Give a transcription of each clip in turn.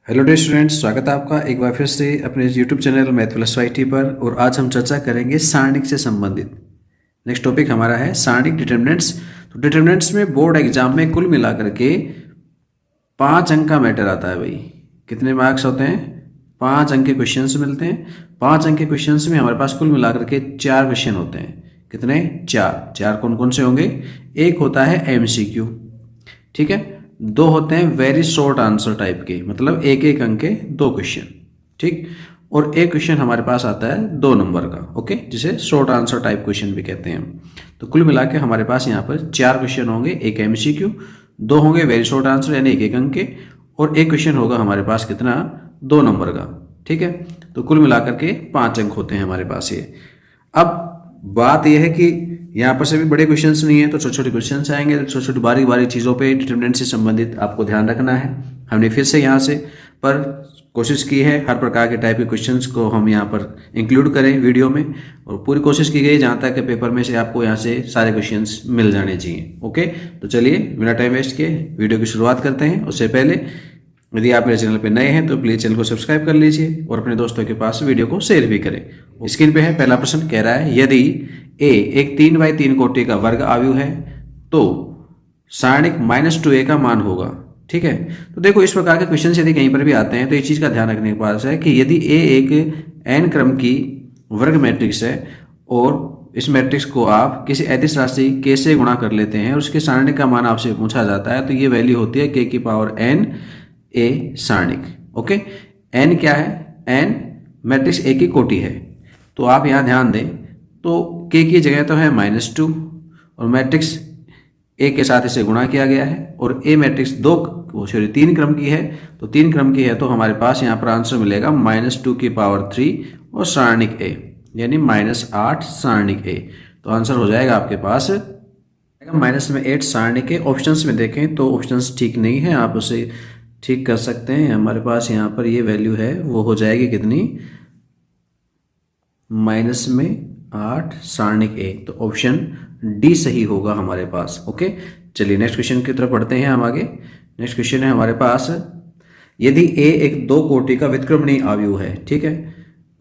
Hello dear students, स्वागत है आपका एक बार फिर से अपने YouTube channel math plus Y T पर। और आज हम चर्चा करेंगे सारणिक से संबंधित। नेक्स्ट टॉपिक हमारा है सारणिक डिटर्मिनेंट्स। तो डिटर्मिनेंट्स में बोर्ड एग्जाम में कुल मिलाकर के 5 अंक का मैटर आता है भाई। कितने मार्क्स होते हैं? 5 अंक के क्वेश्चन मिलते हैं। 5 अंक के क्वेश्चन में हमारे पास कुल मिलाकर के 4 क्वेश्चन होते हैं। कितने? 4 कौन कौन से होंगे? एक होता है एमसीक्यू, ठीक है। 2 होते हैं वेरी शॉर्ट आंसर टाइप के, मतलब एक एक अंक के 2 क्वेश्चन, ठीक। और एक क्वेश्चन हमारे पास आता है 2 नंबर का, ओके, जिसे शॉर्ट आंसर टाइप क्वेश्चन भी कहते हैं। तो कुल मिला के हमारे पास यहाँ पर 4 क्वेश्चन होंगे। एक एमसीक्यू, 2 होंगे वेरी शॉर्ट आंसर यानी एक एक अंक के, और एक क्वेश्चन होगा हमारे पास कितना? 2 नंबर का, ठीक है। तो कुल मिलाकर के 5 अंक होते हैं हमारे पास ये। अब बात यह है कि यहाँ पर से भी बड़े क्वेश्चंस नहीं है, तो छोटे छोटे क्वेश्चंस आएंगे। छोटी छोटी बारीक बारीक चीज़ों पे डिटरमिनेंट से संबंधित आपको ध्यान रखना है। हमने फिर से यहाँ से पर कोशिश की है हर प्रकार के टाइप के क्वेश्चंस को हम यहाँ पर इंक्लूड करें वीडियो में, और पूरी कोशिश की गई जहाँ तक के पेपर में से आपको यहाँ से सारे क्वेश्चंस मिल जाने चाहिए। ओके, तो चलिए बिना टाइम वेस्ट किए वीडियो की शुरुआत करते हैं। उससे पहले यदि आप मेरे चैनल पर नए हैं तो प्लीज़ चैनल को सब्सक्राइब कर लीजिए और अपने दोस्तों के पास वीडियो को शेयर भी करें। स्क्रीन पे है पहला प्रश्न, कह रहा है यदि ए एक 3x3 कोटि का वर्ग आव्यूह है तो सारणिक -2a का मान होगा, ठीक है। तो देखो इस प्रकार के क्वेश्चन यदि कहीं पर भी आते हैं तो इस चीज़ का ध्यान रखने के पास है कि यदि ए एक n क्रम की वर्ग मैट्रिक्स है और इस मैट्रिक्स को आप किसी अदिश राशि k से गुणा कर लेते हैं और उसके सारणिक का मान आपसे पूछा जाता है, तो ये वैल्यू होती है k की पावर n a सारणिक। ओके, n क्या है? n मैट्रिक्स a की कोटि है। तो आप यहाँ ध्यान दें तो k की जगह तो है -2 और मैट्रिक्स a के साथ इसे गुणा किया गया है, और a मैट्रिक्स 3 क्रम की है। तो 3 क्रम की है तो हमारे पास यहाँ पर आंसर मिलेगा -2 की पावर 3 और सारणिक a यानी -8 सारणिक a। तो आंसर हो जाएगा आपके पास -8 सारणिक a। ऑप्शंस में देखें तो ऑप्शंस ठीक नहीं है, आप उसे ठीक कर सकते हैं। हमारे पास यहाँ पर ये वैल्यू है वो हो जाएगी कितनी? -8 सारणिक a। तो ऑप्शन डी सही होगा हमारे पास। ओके, चलिए नेक्स्ट क्वेश्चन की तरफ बढ़ते हैं हम आगे। नेक्स्ट क्वेश्चन है हमारे पास, यदि a एक 2 कोटि का व्युत्क्रमणीय आव्यूह है, ठीक है।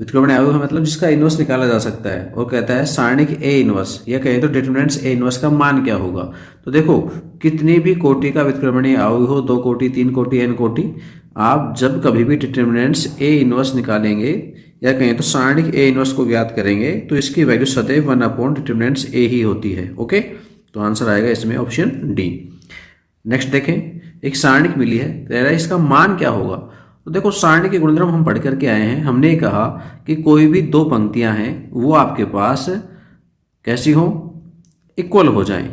व्युत्क्रमणीय आव्यूह है मतलब जिसका इनवर्स निकाला जा सकता है, और कहता है सारणिक a इनवर्स, या कहें तो डिटरमिनेंट्स a इनवर्स का मान क्या होगा। तो देखो कितनी भी कोटि का व्युत्क्रमणीय आव्यूह हो, 2 कोटि 3 कोटि n कोटि, आप जब कभी भी डिटरमिनेंट्स a इनवर्स निकालेंगे या कहें तो सारणिक a इनवर्स को ज्ञात करेंगे तो इसकी वैल्यू सदैव 1/डिटरमिनेंट्स a ही होती है। ओके, तो आंसर आएगा इसमें ऑप्शन डी। नेक्स्ट देखें, एक सारणिक मिली है, कह रहा है इसका मान क्या होगा। तो देखो सारणिक के गुणधर्म हम पढ़ करके आए हैं। हमने कहा कि कोई भी 2 पंक्तियां हैं वो आपके पास कैसी हो? इक्वल हो जाएं,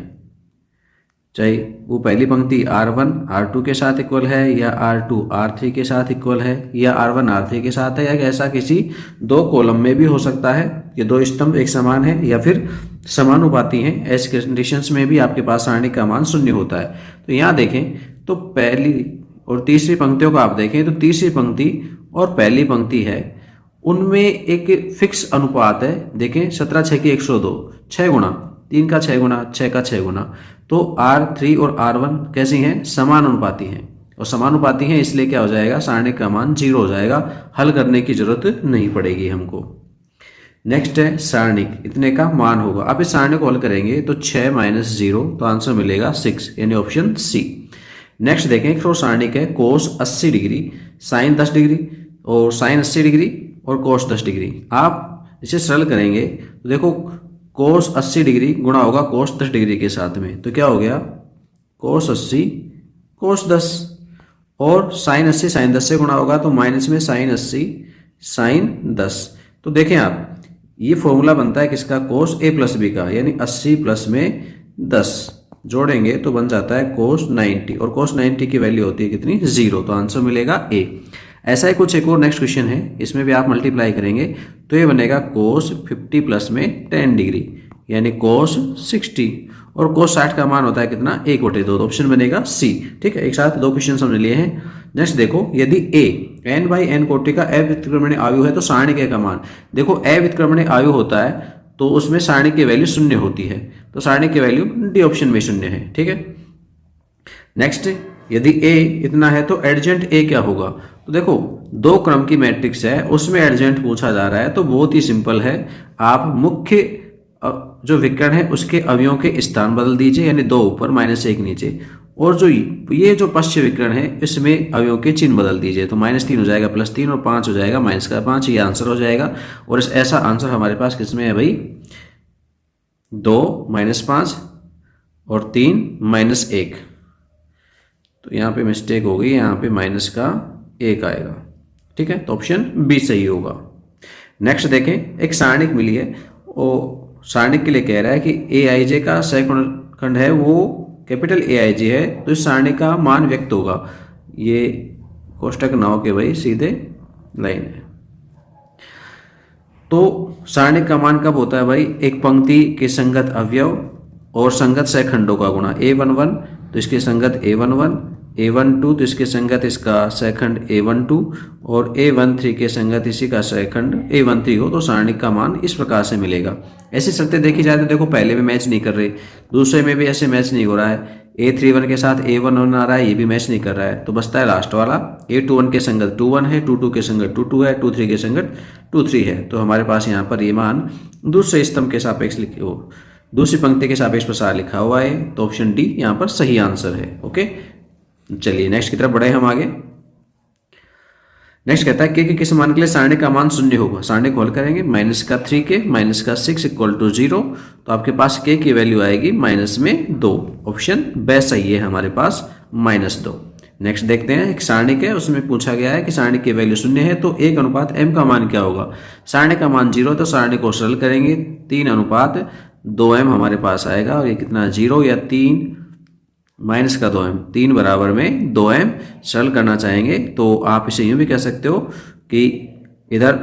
चाहे वो पहली पंक्ति R1 R2 के साथ इक्वल है, या R2 R3 के साथ इक्वल है, या R1 R3 के साथ है, या ऐसा किसी 2 कॉलम में भी हो सकता है कि 2 स्तंभ एक समान है या फिर समानुपाती हैं। ऐसे कंडीशंस में भी आपके पास सारणिक का मान 0 होता है। तो यहाँ देखें तो पहली और तीसरी पंक्तियों को आप देखें तो तीसरी पंक्ति और पहली पंक्ति है उनमें एक फिक्स अनुपात है। देखें 17 6 की 102, 6 गुणा 3 का 6 गुना 6 का 6 गुना। तो R3 और R1 कैसी हैं? समानुपाती हैं, और समानुपाती हैं इसलिए क्या हो जाएगा? सारणिक का मान 0 हो जाएगा। हल करने की जरूरत नहीं पड़ेगी हमको। नेक्स्ट है सारणिक, इतने का मान होगा। अब इस सारणिक को हल करेंगे तो 6 - 0, तो आंसर मिलेगा 6 यानी ऑप्शन सी। नेक्स्ट देखें, एक और सारणिक है कोस 80 डिग्री साइन 10 डिग्री और साइन 80 डिग्री और कोस 10 डिग्री। आप इसे सरल करेंगे तो देखो कोस 80 डिग्री गुणा होगा कोस 10 डिग्री के साथ में, तो क्या हो गया? कोस 80 कोस 10, और साइन 80 साइन 10 से गुणा होगा तो माइनस में साइन 80 साइन 10। तो देखें आप ये फॉर्मूला बनता है किसका? कोस a + b का, यानी 80 + में 10 जोड़ेंगे तो बन जाता है कोस 90, और कोस 90 की वैल्यू होती है कितनी? 0। तो आंसर मिलेगा ए। ऐसा ही कुछ एक और नेक्स्ट क्वेश्चन है, इसमें भी आप मल्टीप्लाई करेंगे तो ये बनेगा कोस 50 + में 10 डिग्री यानी कोस 60, और कोस 60 का मान होता है कितना? 1/2। तो ऑप्शन बनेगा सी। ठीक है, एक साथ 2 क्वेश्चन हमने लिए हैं। नेक्स्ट देखो, यदि a n/n कोटि का अव्युत्क्रमणीय आव्यूह है तो सारणिक a का मान। देखो अव्युत्क्रमणीय आव्यूह होता है तो उसमें सारणिक की वैल्यू 0 होती है, तो सारणिक की वैल्यू डी ऑप्शन में 0 है। ठीक है, नेक्स्ट यदि a इतना है तो एडजेंट a क्या होगा? तो देखो 2 क्रम की मैट्रिक्स है, उसमें एडजेंट पूछा जा रहा है, तो बहुत ही सिंपल है। आप मुख्य जो विकर्ण है उसके अवयवों के स्थान बदल दीजिए, यानी 2 ऊपर -1 नीचे, और जो ये जो पश्च विकर्ण है इसमें अवयवों के चिन्ह बदल दीजिए, तो -3 हो जाएगा +3 और 5 हो जाएगा -5, ये आंसर हो जाएगा। और ऐसा आंसर हमारे पास किसमें है भाई, 2 -5 और 3 -1। तो यहाँ पे मिस्टेक हो गई, यहाँ पे -1 आएगा, ठीक है, तो ऑप्शन बी सही होगा। नेक्स्ट देखें, एक सारणिक मिली है और सारणिक के लिए कह रहा है कि AIJ का सह खंड है वो कैपिटल AIJ है, तो इस सारणी का मान व्यक्त होगा। ये कोष्टक ना हो के भाई सीधे लाइन है। तो सारणी का मान कब होता है भाई, एक पंक्ति के संगत अवयव और संगत सहखंडों का गुणा। A11 तो इसके संगत A11, A12 तो इसके संगत इसका सहखंड A12 और A13 के संगत इसी का सहखंड A13 हो, तो सारणी का मान इस प्रकार से मिलेगा। ऐसी शर्तें देखी जाए तो देखो पहले में मैच नहीं कर रहे, दूसरे में भी ऐसे मैच नहीं हो रहा है, A31 के साथ A11 आ रहा है, ये भी मैच नहीं कर रहा है, तो बचता है लास्ट वाला। A21 के संगत 21 है, 22 के संगत 22 है, 23 के संगत 23 है, तो हमारे पास यहाँ पर ये मान दूसरे स्तंभ के सापेक्ष लिखे हो, दूसरी पंक्ति के सापेक्ष प्रसार लिखा हुआ है, तो ऑप्शन डी यहाँ पर सही आंसर है। ओके, चलिए नेक्स्ट की तरफ बढ़े हम आगे। नेक्स्ट कहता है के किस मान के लिए सारणी का मान 0 होगा। सारणी को हल करेंगे, -3k -6 = 0, तो आपके पास के की वैल्यू आएगी -2। ऑप्शन बी सही है हमारे पास, -2। नेक्स्ट देखते हैं, एक सारणी है उसमें पूछा गया है कि सारणी की वैल्यू 0 है तो 1:m का मान क्या होगा। सारणी का मान 0 तो सारणी को सरल करेंगे, 3:2m हमारे पास आएगा, और ये कितना 0 या 3 -2m, 3 बराबर में 2m सरल करना चाहेंगे तो आप इसे यूं भी कह सकते हो कि इधर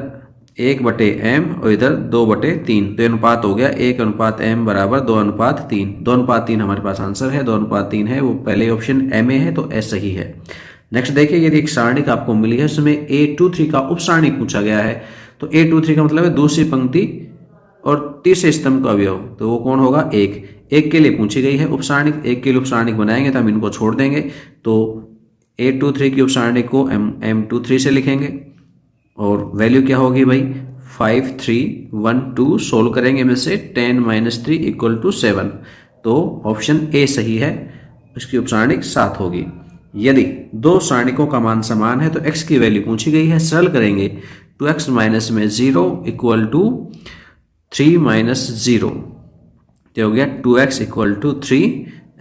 1/m और इधर 2/3, तो अनुपात हो गया 1:m बराबर 2:3। 2:3 हमारे पास आंसर है, 2:3 है, वो पहले ऑप्शन M है, तो S सही है। नेक्स्ट देखिए, यदि एक सारणी आपको मिली है उसमें A23 का उपसारणी पूछा गया है, तो A23 का मतलब है दूसरी पंक्ति और तीसरे स्तंभ का अवयव, तो वो कौन होगा, एक के लिए पूछी गई है उपसारणिक, एक के लिए उपसारणिक बनाएंगे तो हम इनको छोड़ देंगे, तो A23 की उपसारणिक को M23 से लिखेंगे और वैल्यू क्या होगी भाई 5312, सोल्व करेंगे में से 10 - 3 = 7, तो ऑप्शन ए सही है, इसकी उपसारणिक 7 होगी। यदि दो सारणिकों का मान समान है तो x की वैल्यू पूछी गई है, सरल करेंगे 2x माइनस में 0 = 3 - 0, तो हो गया 2x = 3,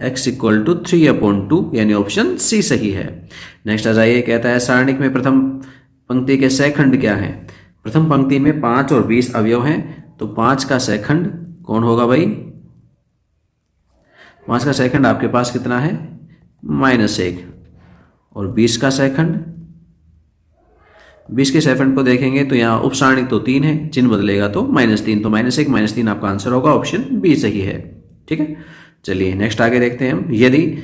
x = 3/2, यानी ऑप्शन सी सही है। नेक्स्ट आ जाइए, कहता है सारणिक में प्रथम पंक्ति के सहखंड क्या है। प्रथम पंक्ति में 5 और 20 अवयव हैं, तो 5 का सहखंड कौन होगा भाई, 5 का सहखंड आपके पास कितना है -1, और 20 का सहखंड, 20 के सहखंड को देखेंगे तो यहाँ उपसारणिक तो 3 है, चिन्ह बदलेगा तो -3, तो -1 -3 आपका आंसर होगा, ऑप्शन बी सही है। ठीक है, चलिए नेक्स्ट आगे देखते हैं हम। यदि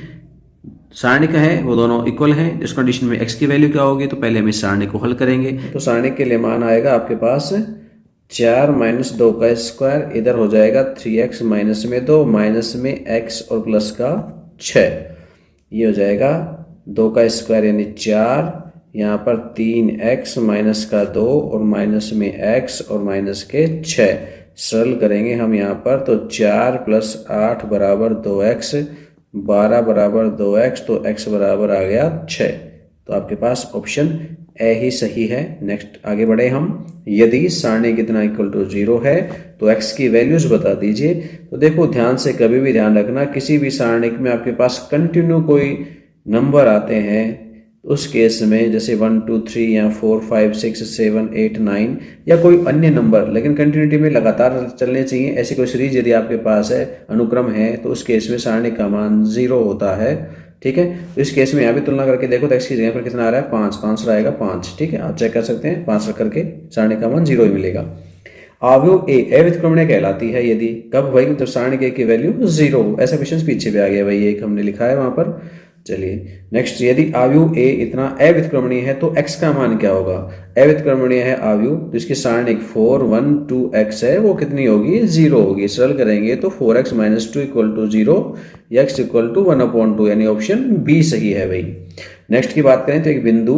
सारणी का है वो दोनों इक्वल हैं, इस कंडीशन में x की वैल्यू क्या होगी, तो पहले हम इस सारणी को हल करेंगे, तो सारणी के लिए मान आएगा आपके पास 4 - 2 का स्क्वायर, इधर हो जाएगा 3x माइनस में 2 माइनस में x और प्लस का 6, ये हो जाएगा 2 का स्क्वायर यानी 4, यहाँ पर 3x माइनस का 2 और माइनस में x और माइनस के 6, सरल करेंगे हम यहाँ पर, तो 4 + 8 बराबर 2x, 12 बराबर 2x, तो x बराबर आ गया 6, तो आपके पास ऑप्शन ए ही सही है। नेक्स्ट आगे बढ़े हम। यदि सारणी कितना = 0 है तो x की वैल्यूज बता दीजिए। तो देखो ध्यान से कभी भी ध्यान रखना, किसी भी सारणी में आपके पास कंटिन्यू कोई नंबर आते हैं, उस केस में जैसे 1 2 3 या 4 5 6 7 8 9 या कोई अन्य नंबर, लेकिन कंटिन्यूटी में लगातार चलने चाहिए, ऐसी कोई सीरीज यदि आपके पास है, अनुक्रम है, तो उस केस में सारणी का मान 0 होता है। ठीक है, तो इस केस में यहाँ भी तुलना करके देखो तो x की जगह पर कितना आ रहा है 5, तो आंसर आएगा 5। ठीक है, आप चेक कर सकते हैं, 5 रख करके सारणी का मान 0 ही मिलेगा। अवयव ए अव्युत्क्रमणीय कहलाती है यदि, कब भाई, जब सारणी के की वैल्यू 0, ऐसा क्वेश्चन पीछे भी आ गया भाई, एक हमने लिखा है वहां पर। चलिए नेक्स्ट, यदि अवयव ए इतना अव्युत्क्रमणीय है तो x का मान क्या होगा। अव्युत्क्रमणीय है अवयव, तो इसकी सारणी 4 1 2 x है, वो कितनी होगी 0 होगी, सरल करेंगे तो 4x - 2 = 0, x = 1/2, यानी ऑप्शन बी सही है भाई। नेक्स्ट की बात करें तो एक बिंदु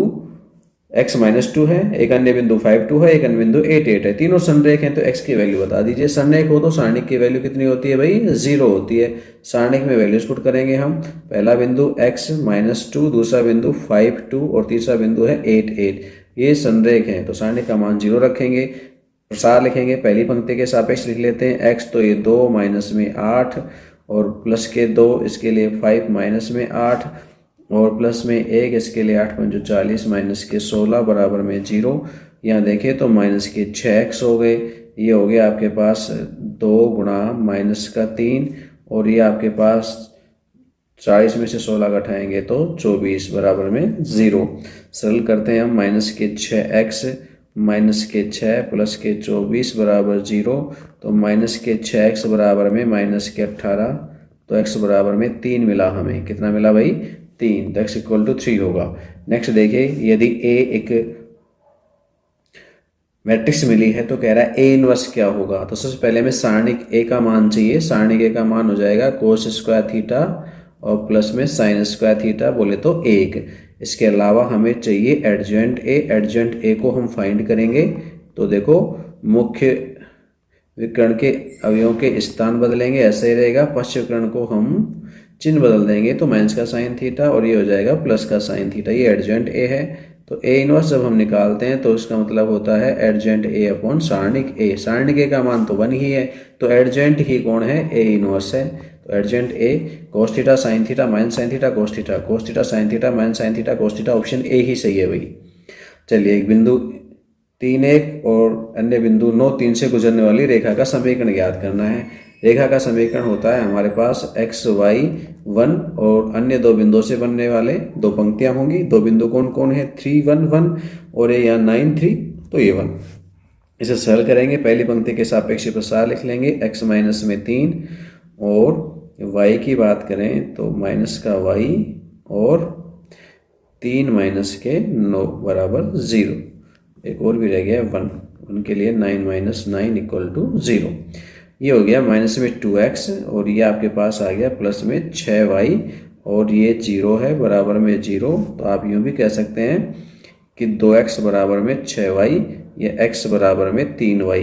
x -2 है, एक अन्य बिंदु 5 2 है, एक अन्य बिंदु 8 8 है। तीनों संरेख हैं तो x की वैल्यू बता दीजिए। संरेख हो तो सारणिक की वैल्यू कितनी होती है भाई? 0 होती है। सारणिक में वैल्यूज पुट करेंगे हम। पहला बिंदु x -2, दूसरा बिंदु 5 2 और तीसरा बिंदु है 8 8। ये संरेख हैं तो सारणिक का मान 0 रखेंगे। प्रसार लिखेंगे, पहली पंक्ति के सापेक्ष लिख लेते हैं। x तो ये 2 माइनस में 8 और प्लस के 2, इसके लिए 5 माइनस में 8 और प्लस में 1, इसके लिए 8 5 40 माइनस के 16 बराबर में 0। यहाँ देखें तो माइनस के 6x हो गए। ये हो गया आपके पास 2 गुणा माइनस का 3 और ये आपके पास 40 में से 16 घटाएंगे तो 24 बराबर में 0। सरल करते हैं हम। माइनस के 6x माइनस के 6 प्लस के 24 बराबर 0। तो माइनस के 6x बराबर में माइनस के 18 तो x बराबर में 3 मिला हमें। कितना मिला भाई? 3। तो x इक्वल टू 3 होगा। नेक्स्ट देखिए, यदि A एक मैट्रिक्स मिली है तो कह रहा है A इनवर्स क्या होगा। तो सबसे पहले हमें सारणिक A का मान चाहिए। सारणिक A का मान हो जाएगा कोस स्क्वायर थीटा और प्लस में साइन स्क्वायर थीटा, बोले तो 1। इसके अलावा हमें चाहिए एडजेंट A। एडजेंट A को हम फाइंड करेंगे। तो देखो, मुख्य विकर्ण के अवयवों के स्थान बदलेंगे, ऐसे ही रहेगा। पश्च विकर्ण को हम चिन्ह बदल देंगे तो माइनस का साइन थीटा और ये हो जाएगा प्लस का साइन थीटा। ये एडजेंट A है। तो A इनवर्स जब हम निकालते हैं तो इसका मतलब होता है एडजेंट A अपॉन सारणिक A। सारणिक A का मान तो 1 ही है, तो एडजेंट ही कौन है? A इनवर्स है। तो एडजेंट A cos theta sine theta minus sine theta cos theta, cos theta sine theta minus sine theta cos theta. Option A ही सही है भाई। चलिए, एक बिंदु 3 1 और अन्य बिंदु 9 3 से गुजरने वाली रेखा का समीकरण ज्ञात करना है। रेखा का समीकरण होता है हमारे पास x y 1 और अन्य दो बिंदुओं से बनने वाले दो पंक्तियां होंगी। दो बिंदु कौन कौन है? 3 1 1 और ये यहाँ 9 3, तो ये 1। इसे सरल करेंगे, पहली पंक्ति के सापेक्ष प्रसार लिख लेंगे। x माइनस में 3 और y की बात करें तो माइनस का y और 3 माइनस के 9 बराबर 0। एक और भी रह गया 1, उनके लिए 9 माइनस 9 इक्वल टू 0। ये हो गया माइनस में 2x और ये आपके पास आ गया प्लस में 6y और ये 0 है बराबर में 0। तो आप यूँ भी कह सकते हैं कि 2x बराबर में 6y या x बराबर में 3y।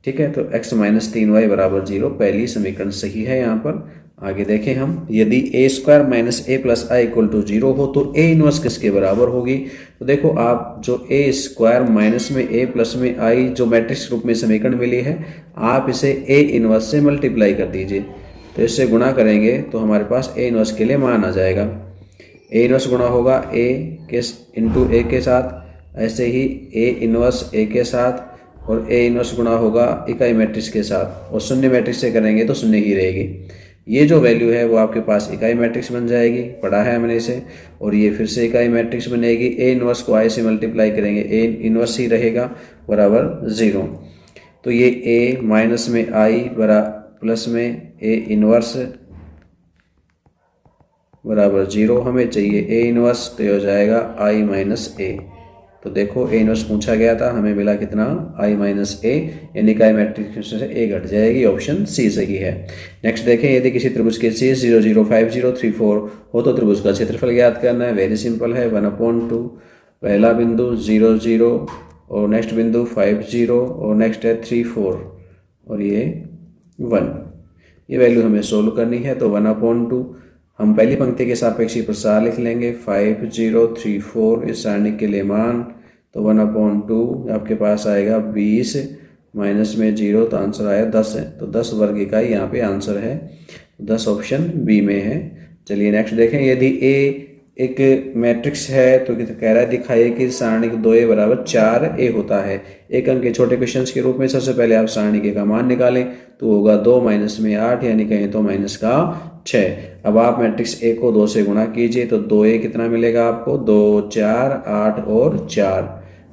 ठीक है, तो x माइनस 3y बराबर 0 पहली समीकरण सही है। यहाँ पर आगे देखें हम, यदि a square minus a plus I equal to 0 हो तो a इनवर्स किसके बराबर होगी। तो देखो, आप जो a स्क्वायर माइनस में a प्लस में आई जो मैट्रिक्स रूप में समीकरण मिली है, आप इसे a इनवर्स से मल्टीप्लाई कर दीजिए। तो इससे गुणा करेंगे तो हमारे पास a इनवर्स के लिए मान आ जाएगा। a इनवर्स गुणा होगा a के इंटू a के साथ, ऐसे ही a इनवर्स a के साथ और a इनवर्स गुणा होगा इकाई मैट्रिक्स के साथ, और शून्य मैट्रिक्स से करेंगे तो शून्य ही रहेगी। ये जो वैल्यू है वो आपके पास इकाई मैट्रिक्स बन जाएगी, पढ़ा है हमने इसे। और ये फिर से इकाई मैट्रिक्स बनेगी। a इनवर्स को i से मल्टीप्लाई करेंगे, a इनवर्स ही रहेगा बराबर 0। तो ये a माइनस में i प्लस में a इनवर्स बराबर 0 हमें चाहिए a इनवर्स, तो ये हो जाएगा i माइनस a। तो देखो, a इनवर्स पूछा गया था, हमें मिला कितना? i माइनस a, यानी इकाई मैट्रिक्स से a घट जाएगी। ऑप्शन C सही है। नेक्स्ट देखें, यदि किसी त्रिभुज के शीर्ष 0 0 5 0 3 4 हो तो त्रिभुज का क्षेत्रफल ज्ञात करना है। वेरी सिंपल है, 1/2। पहला बिंदु 0 0 और नेक्स्ट बिंदु 5 0 और नेक्स्ट है 3 4 और ये 1। ये वैल्यू हमें सोल्व करनी है। तो 1/2 हम पहली पंक्ति के सापेक्ष प्रसार लिख लेंगे। 5 0 3 4 इस सारणी के लिए मान, तो 1/2 आपके पास आएगा 20 माइनस में 0, तो आंसर आया 10 है। तो 10 वर्ग इकाई यहाँ पे आंसर है। 10 ऑप्शन बी में है। चलिए नेक्स्ट देखें, यदि a एक मैट्रिक्स है तो कह रहा है दिखाइए कि सारणी 2a बराबर 4a होता है। एक अंक के छोटे क्वेश्चंस के रूप में सबसे पहले आप सारणी के का मान निकालें, तो होगा 2 माइनस में 8, यानी कहें तो माइनस का 6। अब आप मैट्रिक्स a को 2 से गुणा कीजिए तो 2a कितना मिलेगा आपको? 2 4 8 और 4।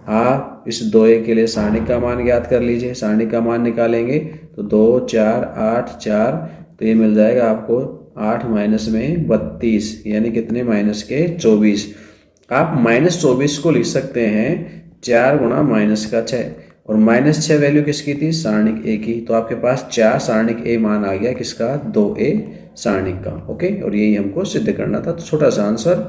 आप इस 2a के लिए सारणी का मान ज्ञात कर लीजिए। सारणी का मान निकालेंगे तो 2 4 8 4, तो ये मिल जाएगा आपको 8 माइनस में 32, यानी कितने? माइनस के 24। आप माइनस 24 को लिख सकते हैं 4 गुणा माइनस का 6, और माइनस 6 वैल्यू किसकी थी? सारणिक a की। तो आपके पास 4 सारणिक a मान आ गया, किसका? 2a सारणिक का। ओके, और यही हमको सिद्ध करना था। तो छोटा सा आंसर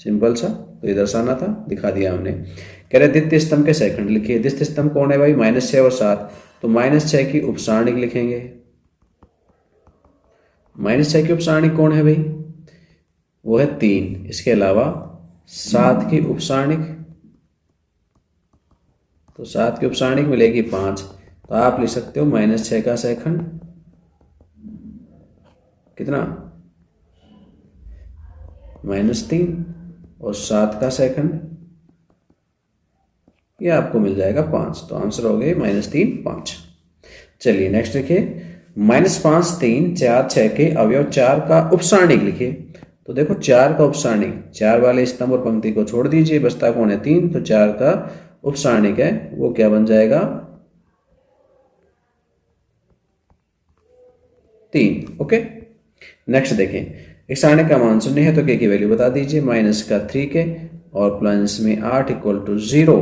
सिंपल सा, तो ये दर्शाना था, दिखा दिया हमने। कह रहे द्वितीय स्तंभ के सेकंड लिखिए। द्वितीय स्तंभ कौन है भाई? -6 और 7, तो -6 की उपसारणिक लिखेंगे। -6 की उपसारणिक कौन है भाई? वो है 3। इसके अलावा 7 की उपसारणिक, तो 7 की उपसारणिक मिलेगी 5, तो आप लिख सकते हो -6 का सेकंड कितना? -3 और 7 का सेकंड ये आपको मिल जाएगा 5, तो आंसर हो गए -3 5। चलिए नेक्स्ट देखिए, -5 3 4 6 के अवयव 4 का उपसारणिक लिखिए। तो देखो 4 का उपसारणिक, 4 वाले स्तंभ और पंक्ति को छोड़ दीजिए, बचता कौन है? 3, तो 4 का उपसारणिक है वो क्या बन जाएगा? 3। ओके, नेक्स्ट देखें, एक सारणिक का मान 0 है तो के की वैल्यू बता दीजिए। -3 और प्लस में 8 = 0,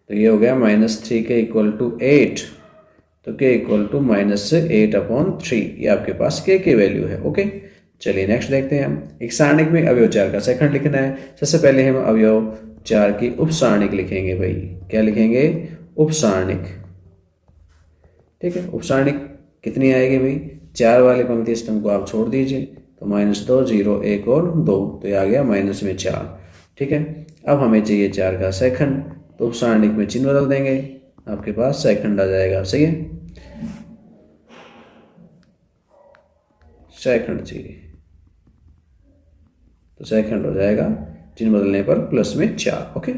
तो ये हो गया -3 के = 8, तो के = -8/3, ये आपके पास के की वैल्यू है। ओके, चलिए नेक्स्ट देखते हैं हम। एक सारणिक में अवयव 4 का सेकंड लिखना है। सबसे पहले हम अवयव 4 की उपसारणिक लिखेंगे भाई। क्या लिखेंगे? उपसारणिक। ठीक है, उपसारणिक कितनी आएगी भाई? 4 वाले पंक्ति स्तंभ को आप छोड़ दीजिए, तो -2 0 1 और 2, तो ये आ गया -4। ठीक है, अब हमें चाहिए 4 का सेकंड, तो उपसारणिक में चिन्ह बदल देंगे, आपके पास सेकंड आ जाएगा। सही है, सेकंड चाहिए तो सेकंड हो जाएगा, चिन्ह बदलने पर प्लस में 4। ओके,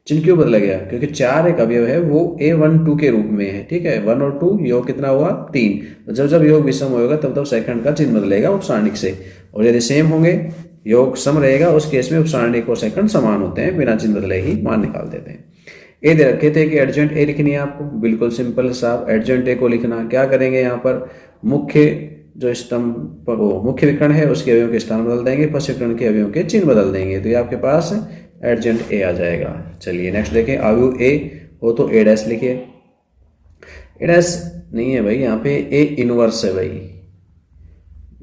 चिन्ह क्यों बदला गया? क्योंकि 4 एक अवयव है, वो A1 2 के रूप में है। ठीक है, 1 और 2 योग कितना हुआ? 3, तो जब जब योग विषम होगा तब तब सेकंड का चिन्ह बदलेगा उपसारणिक से, और यदि सेम होंगे, योग सम रहेगा, उस केस में उपसारणिक और सेकंड समान होते हैं, बिना चिन्ह बदले ही मान निकाल देते हैं। ए दे रखे थे कि एडजेंट ए लिखनी है आपको, बिल्कुल सिंपल साहब, एडजेंट ए को लिखना। क्या करेंगे यहाँ पर? मुख्य जो स्तंभ वो मुख्य विकर्ण है उसके अवयवों के स्थान बदल देंगे, पश्च विकर्ण के अवयवों के चिन्ह बदल देंगे, तो ये आपके पास एडजेंट ए आ जाएगा। चलिए नेक्स्ट देखें, अवयव ए हो तो ए डैश लिखिए। ए डैश नहीं है भाई, यहाँ पे ए इनवर्स है भाई,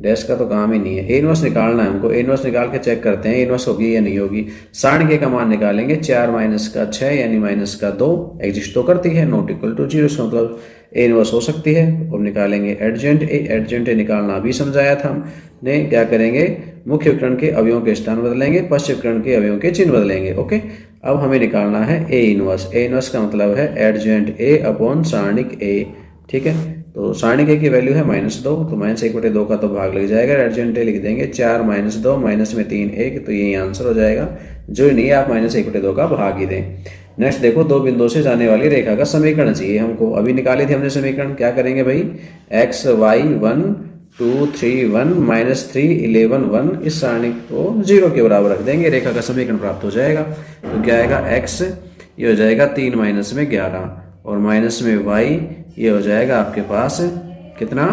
डैश का तो काम ही नहीं है। ए इनवर्स निकालना है हमको, ए इनवर्स निकाल के चेक करते हैं ए इनवर्स होगी या नहीं होगी। सारण के का मान निकालेंगे, 4 - 6 यानी -2 एग्जिस्ट तो करती है, नॉट इक्वल टू 0, इसका मतलब ए इनवर्स हो सकती है। और निकालेंगे एडजेंट ए, एडजेंट ए निकालना अभी समझाया था हमने। क्या करेंगे? मुख्य विकर्ण के अवयवों के स्थान बदलेंगे, पश्च विकर्ण के अवयवों के चिन्ह बदलेंगे। ओके, अब हमें निकालना है ए इनवर्स। ए इनवर्स का मतलब है एडजेंट ए अपॉन सारणिक ए। ठीक है, तो सारणिक ए की वैल्यू है -2, तो -1/2 का तो भाग लग जाएगा, एडजेंट ए लिख देंगे। 4 - 2 माइनस में 3 1, तो यही आंसर हो जाएगा। जो नहीं है आप -1/2 का भाग ही दें। नेक्स्ट देखो, दो बिंदुओं से जाने वाली रेखा का समीकरण चाहिए हमको, अभी निकाले थे हमने समीकरण। क्या करेंगे भाई? x y 1 2 3 1 -3 11 1, इस सारणी को 0 के बराबर रख देंगे, रेखा का समीकरण प्राप्त हो जाएगा। तो क्या आएगा? x ये हो जाएगा 3 माइनस में 11, और माइनस में y ये हो जाएगा आपके पास कितना?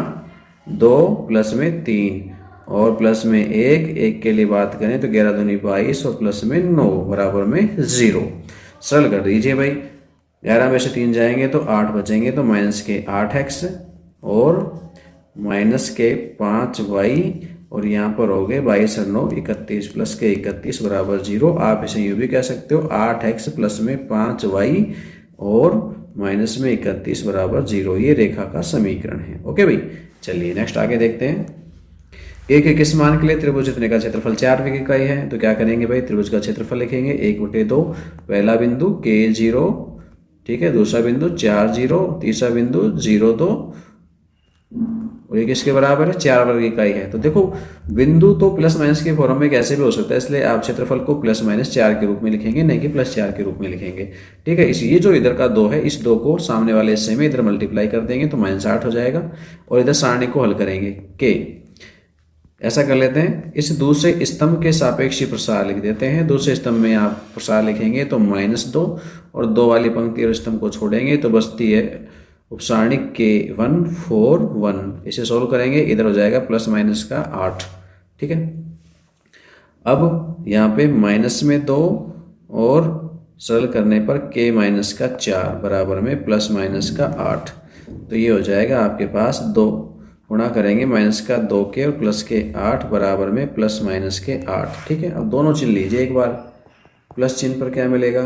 2 प्लस में 3 और प्लस में 1 के लिए बात करें तो 11 दूनी 22 और प्लस में 9 बराबर में 0। सरल कर दीजिए भाई, 11 में से 3 जाएंगे तो 8 बचेंगे, तो माइनस के 8x और माइनस के 5y, और यहाँ पर हो गए 22 और 9 31 प्लस के 31 बराबर 0। आप इसे यूँ भी कह सकते हो 8x प्लस में 5y और माइनस में 31 बराबर 0, ये रेखा का समीकरण है। ओके भाई, चलिए नेक्स्ट आगे देखते हैं। एक एक किस मान के लिए त्रिभुज इतने का क्षेत्रफल 4 की इकाई है, तो क्या करेंगे भाई? त्रिभुज का क्षेत्रफल लिखेंगे 1/2, पहला बिंदु K0, ठीक है, दूसरा बिंदु 4 0, तीसरा बिंदु 0 2, और ये किसके बराबर है? 4 वर्ग इकाई है। तो देखो बिंदु तो प्लस माइनस के फॉर्म में कैसे भी हो सकता है, इसलिए आप क्षेत्रफल को +-4 के रूप में लिखेंगे, नहीं कि +4 के रूप में लिखेंगे। ठीक है, ये जो इधर का 2 है, इस 2 को सामने वाले हिस्से में इधर मल्टीप्लाई कर देंगे तो -8 हो जाएगा, और इधर सारणी को हल करेंगे k। ऐसा कर लेते हैं, इस दूसरे स्तंभ के सापेक्षी प्रसार लिख देते हैं। दूसरे स्तंभ में आप प्रसार लिखेंगे तो -2, और 2 वाली पंक्ति और स्तंभ को छोड़ेंगे तो बचती है उपसारणिक K1 4 1। इसे सोल्व करेंगे, इधर हो जाएगा +- का 8। ठीक है, अब यहाँ पे माइनस में 2 और सरल करने पर K - का 4 बराबर में +- का 8, तो ये हो जाएगा आपके पास 2 गुणा करेंगे माइनस का 2 के और प्लस के 8 बराबर में प्लस माइनस के 8। ठीक है, अब दोनों चिन्ह लीजिए एक बार। प्लस चिन्ह पर क्या मिलेगा,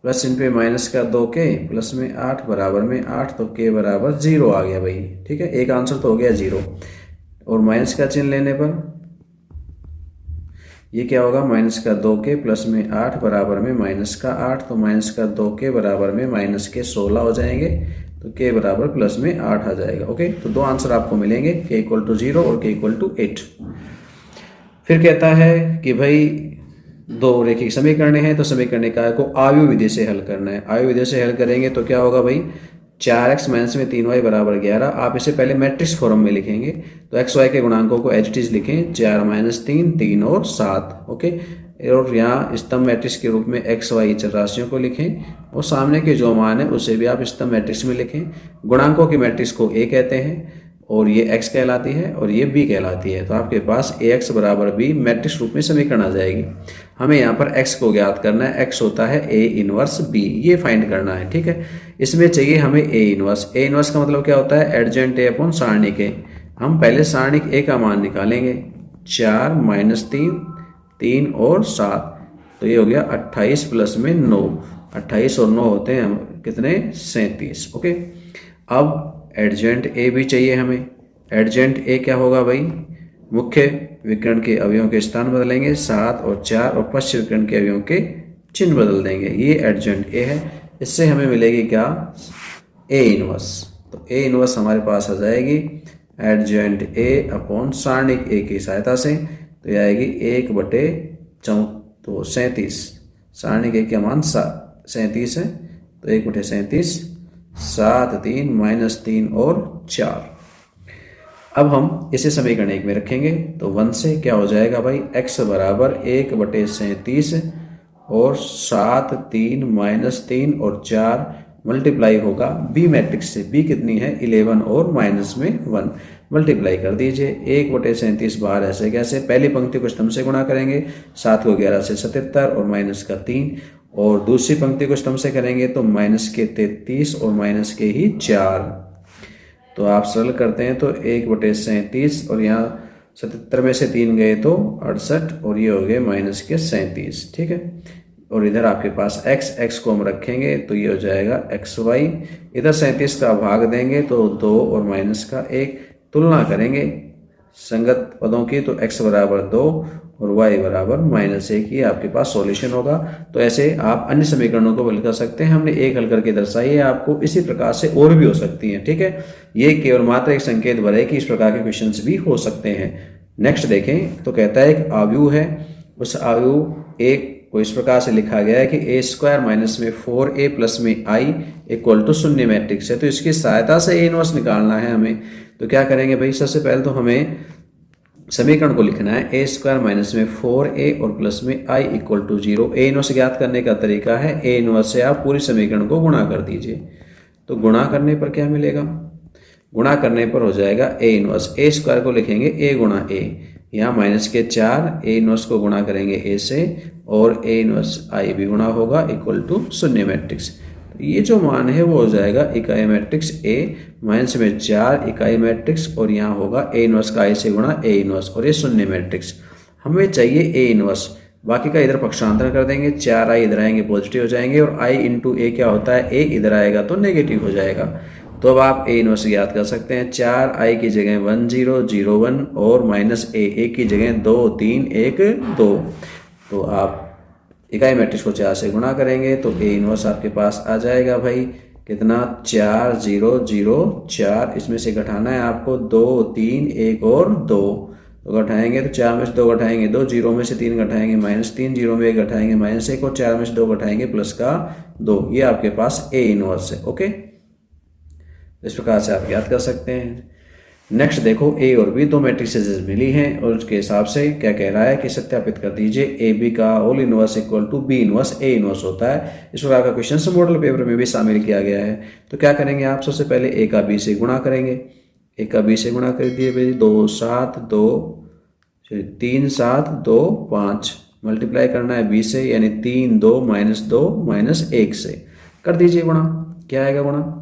प्लस चिन्ह पे माइनस का 2 के प्लस में 8 बराबर में 8, तो के बराबर 0 आ गया भाई। ठीक है, एक आंसर तो हो गया 0। और माइनस का चिन्ह लेने पर ये क्या होगा, माइनस का 2 के प्लस में 8 बराबर में माइनस का 8, तो माइनस का 2 के बराबर में माइनस के 16 हो जाएंगे, तो के बराबर प्लस में 8 आ जाएगा। ओके, तो दो आंसर आपको मिलेंगे, के इक्वल टू 0 और के इक्वल टू 8। फिर कहता है कि भाई दो रेखिक समीकरण हैं, तो समीकरण काय को आयु विधि से हल करना है। आयु विधि से हल करेंगे तो क्या होगा भाई, 4x माइनस में 3y बराबर 11। आप इसे पहले मैट्रिक्स फॉर्म में लिखेंगे, तो एक्स वाई के गुणांकों को एज इट इज लिखें, 4 माइनस 3, 3 और 7। ओके, और यहाँ स्तंभ मैट्रिक्स के रूप में एक्स वाई चर राशियों को लिखें, और सामने के जो मान है उसे भी आप स्तंभ मैट्रिक्स में लिखें। गुणांकों की मैट्रिक्स को ए कहते हैं, और ये x कहलाती है और ये b कहलाती है। तो आपके पास ax बराबर b मैट्रिक्स रूप में समीकरण आ जाएगी। हमें यहाँ पर x को ज्ञात करना है, x होता है a इनवर्स b, ये फाइंड करना है। ठीक है, इसमें चाहिए हमें a इनवर्स। a इनवर्स का मतलब क्या होता है, एडजेंट a अपॉन सारणिक a। हम पहले सारणिक a का मान निकालेंगे, 4 माइनस 3, 3 और 7, तो ये हो गया 28 प्लस में 9। 28 और 9 होते हैं कितने, 37। ओके, अब एडजेंट ए भी चाहिए हमें। एडजेंट ए क्या होगा भाई, मुख्य विकर्ण के अवयवों के स्थान बदलेंगे, 7 और 4, और पश्च विकर्ण के अवयवों के चिन्ह बदल देंगे। ये एडजेंट ए है। इससे हमें मिलेगी क्या, ए इनवर्स। तो ए इनवर्स हमारे पास आ जाएगी एडजेंट ए अपॉन सारणिक ए की सहायता से, तो ये आएगी 1/37। सारणिक ए का मान 37 है, तो 1/37, 7, 3 माइनस 3 और 4। अब हम इसे समीकरण 1 में रखेंगे, तो 1 से क्या हो जाएगा भाई, x बराबर 1/37 और 7, 3 माइनस 3 और 4 मल्टीप्लाई होगा b मैट्रिक्स से। b कितनी है, 11 और माइनस में 1, मल्टीप्लाई कर दीजिए। 1/37 बाहर ऐसे कैसे, पहली पंक्ति को स्तंभ से गुणा करेंगे, 7 को 11 से 77 और माइनस का 3, और दूसरी पंक्ति को स्तंभ से करेंगे तो माइनस के 33 और माइनस के ही 4। तो आप सरल करते हैं तो 1/37 और यहाँ 77 में से 3 गए तो 68, और ये हो गए माइनस के 37। ठीक है, और इधर आपके पास x को हम रखेंगे तो ये हो जाएगा xy। इधर 37 का भाग देंगे तो 2 और माइनस का 1, तुलना करेंगे संगत पदों की, तो x बराबर 2 और y बराबर -1, ये आपके पास सॉल्यूशन होगा। तो ऐसे आप अन्य समीकरणों को हल कर सकते हैं। हमने एक हल करके दर्शाई है आपको, इसी प्रकार से और भी हो सकती हैं। ठीक है, ये केवल मात्र एक संकेत भर है कि इस प्रकार के क्वेश्चंस भी हो सकते हैं। नेक्स्ट देखें, तो कहता है एक आयु है, उस आयु एक को इस प्रकार से लिखा गया है कि a² माइनस में 4a प्लस में i इक्वल टू 0 मैट्रिक्स है। तो इसकी सहायता से a इनवर्स निकालना है हमें। तो क्या करेंगे भाई, सबसे पहले तो हमें समीकरण को लिखना है, a² माइनस में 4a और प्लस में i equal to 0। a inverse ज्ञात करने का तरीका है, a इनवर्स से आप पूरी समीकरण को गुणा कर दीजिए। तो गुणा करने पर क्या मिलेगा, गुणा करने पर हो जाएगा a इनवर्स। a² को लिखेंगे a गुणा a, यहाँ माइनस के 4, a इनवर्स को गुणा करेंगे a से, और a इनवर्स i भी गुणा होगा इक्वल टू 0 मैट्रिक्स। तो ये जो मान है वो हो जाएगा इकाई मैट्रिक्स a माइनस में 4 इकाई मैट्रिक्स, और यहाँ होगा a इनवर्स का i से गुणा a इनवर्स, और ये 0 मैट्रिक्स। हमें चाहिए a इनवर्स, बाकी का इधर पक्षांतर कर देंगे, 4i इधर आएंगे पॉजिटिव हो जाएंगे, और i इंटू a क्या होता है, a इधर आएगा तो नेगेटिव हो जाएगा। तो अब आप a इनवर्स ज्ञात कर सकते हैं, 4i की जगह 1 0 0 1 और माइनस a की जगह 2 3 1 2। तो आप इकाई मैट्रिक्स को 4 से गुणा करेंगे तो a इनवर्स आपके पास आ जाएगा भाई कितना, 4 0 0 4। इसमें से घटाना है आपको 2 3 1 और 2, तो घटाएंगे तो 4 में से 2 घटाएंगे 2, 0 में से 3 घटाएंगे -3, 0 में 1 घटाएंगे -1, और 4 में से 2 घटाएंगे प्लस का 2। ये आपके पास a इनवर्स है। ओके, इस प्रकार से आप ज्ञात कर सकते हैं। नेक्स्ट देखो, a और b दो मैट्रिसेस मिली हैं, और उसके हिसाब से क्या कह रहा है कि सत्यापित कर दीजिए ए बी का whole inverse equal to B inverse A inverse होता है। इस प्रकार का क्वेश्चन मॉडल पेपर में भी शामिल किया गया है। तो क्या करेंगे आप, सबसे पहले a का b से गुणा करेंगे। a का b से गुणा कर दिए भाई, 2 7 2 3 7 2 5, मल्टीप्लाई करना है b से, यानी 3 2 -2 -1 से, कर दीजिए गुणा। क्या आएगा गुणा,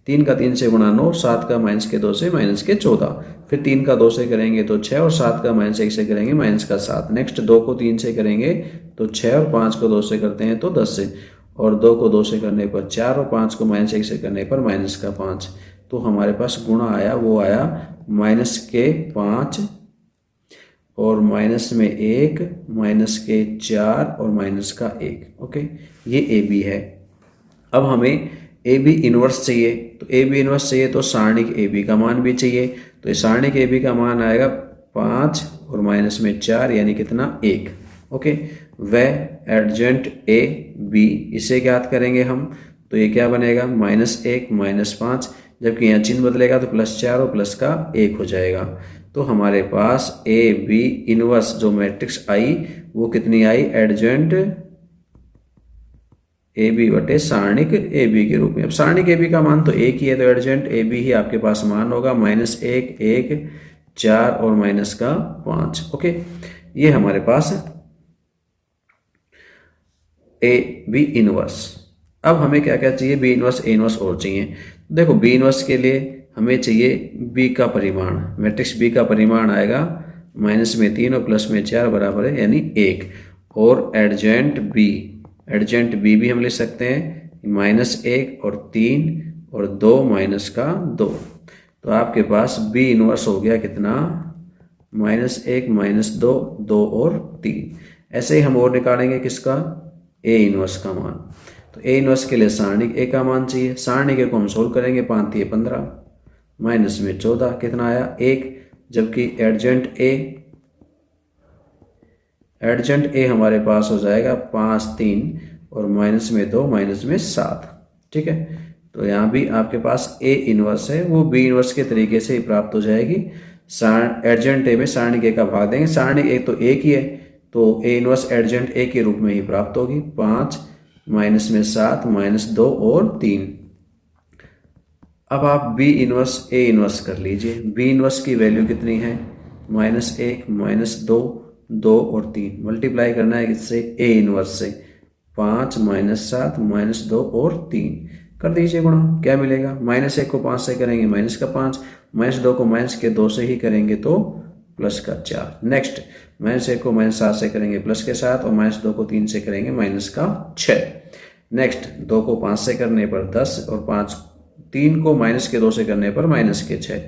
3 का 3 से गुणा 9, 7 का माइनस के 2 से माइनस के 14, फिर 3 का 2 से करेंगे तो 6 और 7 का माइनस 1 से करेंगे माइनस का 7। नेक्स्ट 2 को 3 से करेंगे तो 6 और 5 को 2 से करते हैं तो 10 से, और 2 को 2 से करने पर 4 और 5 को माइनस 1 से करने पर माइनस का 5। तो हमारे पास गुणा आया वो आया माइनस के 5 और माइनस में 1, माइनस के 4 और माइनस का 1। ओके, ये ए बी है। अब हमें ए बी इनवर्स चाहिए, तो ए बी इनवर्स चाहिए तो सारणिक ए बी का मान भी चाहिए। तो ये सारणिक ए बी का मान आएगा 5 और माइनस में 4 यानी कितना 1। ओके, वह एडजेंट ए बी इसे ज्ञात करेंगे हम। तो ये क्या बनेगा -1 -5, जबकि यहाँ चिन्ह बदलेगा तो +4 और प्लस का 1 हो जाएगा। तो हमारे पास ए बी इनवर्स जो मैट्रिक्स आई वो कितनी आई, एडजेंट ए बी बटे सारणिक ए बी के रूप में। अब सारणिक ए बी का मान तो एक ही है, तो एडजेंट ए बी ही आपके पास मान होगा -1 1 4 और माइनस का 5। ओके, ये हमारे पास ए बी इनवर्स। अब हमें क्या क्या चाहिए, बी इनवर्स ए इनवर्स और चाहिए। देखो बी इनवर्स के लिए हमें चाहिए बी का परिमाण, मैट्रिक्स बी का परिमाण आएगा माइनस में 3 और प्लस में 4 बराबर है यानी 1। और एडजेंट बी भी हम लिख सकते हैं -1 और 3 और 2 माइनस का 2। तो आपके पास बी इनवर्स हो गया कितना, -1 -2 2 और 3। ऐसे ही हम और निकालेंगे किसका, ए इनवर्स का मान। तो ए इनवर्स के लिए सारणिक ए का मान चाहिए। सारणिक ए को हम सोल्व करेंगे, 5 3 15 माइनस में 14 कितना आया 1, जबकि एडजेंट ए हमारे पास हो जाएगा 5 3 और माइनस में 2 माइनस में 7। ठीक है, तो यहाँ भी आपके पास ए इनवर्स है, वो बी इनवर्स के तरीके से ही प्राप्त हो जाएगी। एडजेंट ए में सारणिक ए का भाग देंगे, सारणिक ए तो एक ही है तो ए इनवर्स एडजेंट ए के रूप में ही प्राप्त होगी। 5 माइनस में 7 -2 और 3। अब आप बी इनवर्स ए इनवर्स कर लीजिए। बी इनवर्स की वैल्यू कितनी है, -1 -2 2 और 3, मल्टीप्लाई करना है किससे, ए इनवर्स से। 5 -7 -2 और 3 कर दीजिए गुणा, क्या मिलेगा, -1 को 5 से करेंगे माइनस का 5, -2 को माइनस के 2 से ही करेंगे तो प्लस का 4। नेक्स्ट -1 को -7 से करेंगे प्लस के 7 और -2 को 3 से करेंगे माइनस का 6। नेक्स्ट 2 को 5 से करने पर 10 और 3 को माइनस के 2 से करने पर माइनस के 6।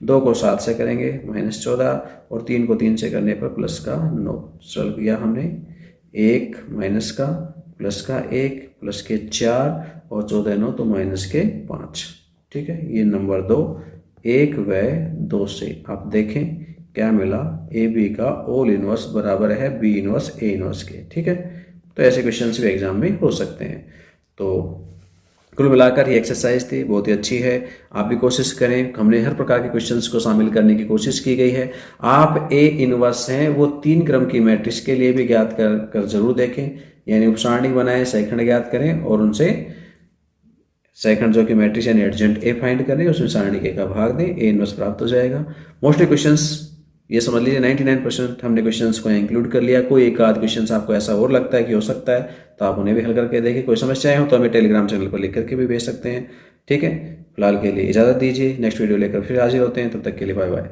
2 को 7 से करेंगे -14 और 3 को 3 से करने पर प्लस का 9। सॉल्व किया हमने, 1 माइनस का प्लस का 1 प्लस के 4 और 14 9 तो माइनस के 5। ठीक है, ये नंबर 2 1 व 2 से आप देखें क्या मिला, ए बी का ऑल इनवर्स बराबर है बी इनवर्स ए इनवर्स के। ठीक है, तो ऐसे क्वेश्चंस भी एग्जाम में हो सकते हैं। तो कुल मिलाकर ये एक्सरसाइज थी, बहुत ही अच्छी है, आप भी कोशिश करें। हमने हर प्रकार के क्वेश्चंस को शामिल करने की कोशिश की गई है। आप ए इनवर्स हैं वो 3 क्रम की मैट्रिक्स के लिए भी ज्ञात कर जरूर देखें, यानी उपसारणिक बनाएं, सहीखंड ज्ञात करें और उनसे सहीखंड जो कि मैट्रिक्स यानी एडजेंट ए फाइंड करें, उसमें सारणिक ए का भाग दें, ए इनवर्स प्राप्त हो जाएगा। मोस्टली क्वेश्चंस ये समझ लीजिए 99% हमने क्वेश्चंस को इंक्लूड कर लिया। कोई एक आध क्वेश्चंस आपको ऐसा और लगता है कि हो सकता है तो आप उन्हें भी हल करके देखिए। कोई समस्याएं हो तो हमें टेलीग्राम चैनल पर लिख करके भी भेज सकते हैं। ठीक है, फिलहाल के लिए इजाज़त दीजिए, नेक्स्ट वीडियो लेकर फिर हाजिर होते हैं, तब तक के लिए बाय बाय।